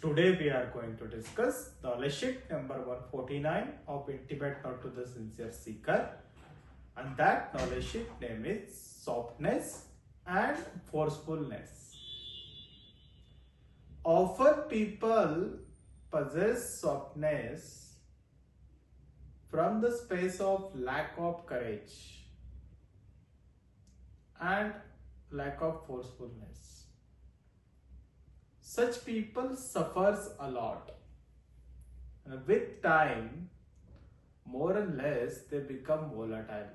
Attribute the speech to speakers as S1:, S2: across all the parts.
S1: Today we are going to discuss knowledge sheet number 149 of Intimate Note to the Sincere Seeker, and that knowledge sheet name is Softness and Forcefulness. Often people possess softness from the space of lack of courage and lack of forcefulness. Such people suffers a lot. And with time, more and less, they become volatile.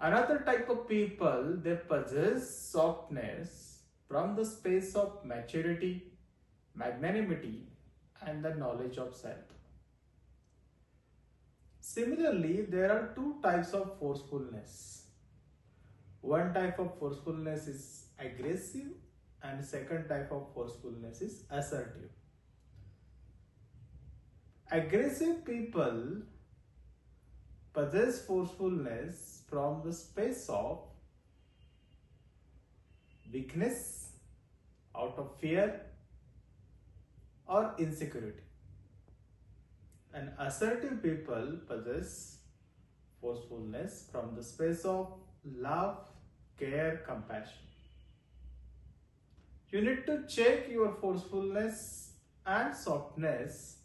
S1: Another type of people, they possess softness from the space of maturity, magnanimity, and the knowledge of self. Similarly, there are two types of forcefulness. One type of forcefulness is aggressive and second type of forcefulness is assertive. Aggressive people possess forcefulness from the space of weakness, out of fear or insecurity. And assertive people possess forcefulness from the space of love, care, compassion. You need to check your forcefulness and softness,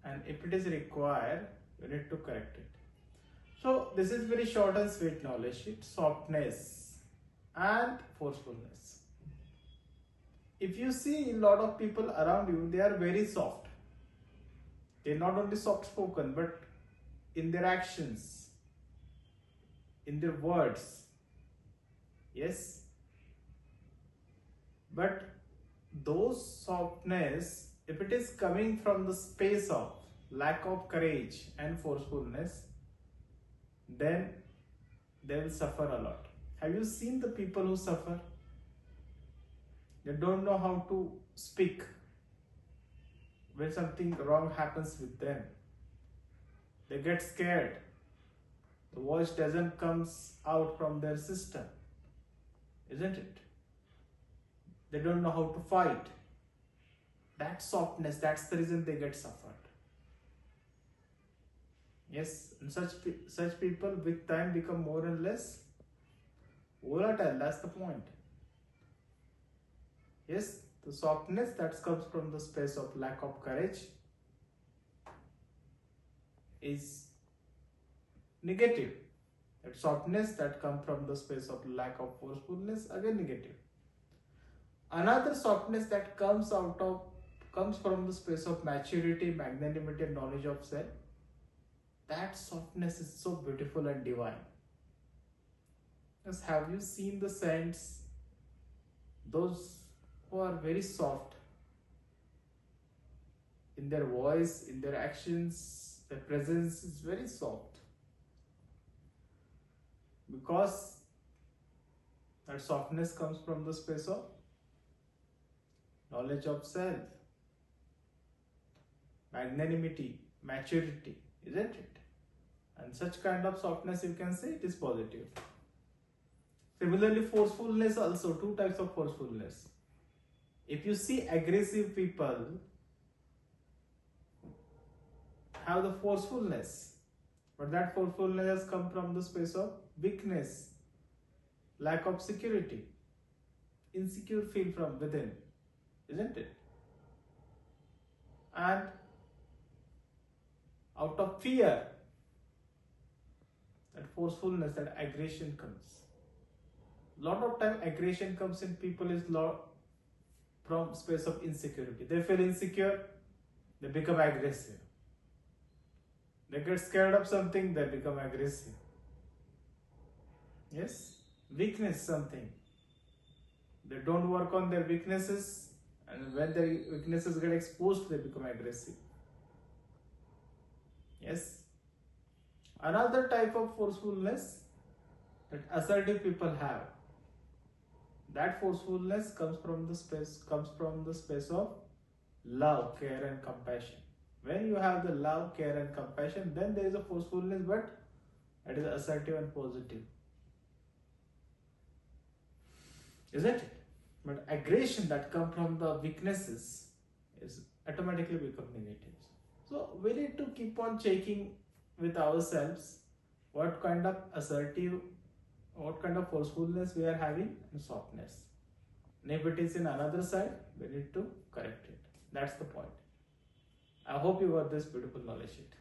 S1: and if it is required, you need to correct it. So this is very short and sweet knowledge sheet, softness and forcefulness. If you see a lot of people around you, they are very soft. They are not only soft spoken, but in their actions, in their words. Yes, but those softness, if it is coming from the space of lack of courage and forcefulness, then they will suffer a lot. Have you seen the people who suffer? They don't know how to speak when something wrong happens with them. They get scared. The voice doesn't come out from their system, isn't it? They don't know how to fight. That softness, that's the reason they get suffered. Yes, and such people with time become more and less volatile. That's the point. Yes, the softness that comes from the space of lack of courage is negative. That softness that comes from the space of lack of forcefulness, again negative. Another softness that comes from the space of maturity, magnanimity, and knowledge of self. That softness is so beautiful and divine. Just have you seen the saints? Those who are very soft in their voice, in their actions, their presence is very soft. Because that softness comes from the space of knowledge of self, magnanimity, maturity, isn't it? And such kind of softness, you can say it is positive. Similarly, forcefulness also, two types of forcefulness. If you see aggressive people have the forcefulness, but that forcefulness has come from the space of weakness, lack of security, insecure feel from within, isn't it? And out of fear, that forcefulness, that aggression comes. Lot of time aggression comes in people is from space of insecurity. They feel insecure, they become aggressive. They get scared of something, they become aggressive. Yes, weakness something. They don't work on their weaknesses, and when their weaknesses get exposed, they become aggressive. Yes. Another type of forcefulness that assertive people have. That forcefulness comes from the space of love, care, and compassion. When you have the love, care, and compassion, then there is a forcefulness, but it is assertive and positive. isn't it? But aggression that come from the weaknesses is automatically become negative. So we need to keep on checking with ourselves what kind of assertive, what kind of forcefulness we are having and softness. And if it is in another side, we need to correct it. That's the point. I hope you got this beautiful knowledge sheet.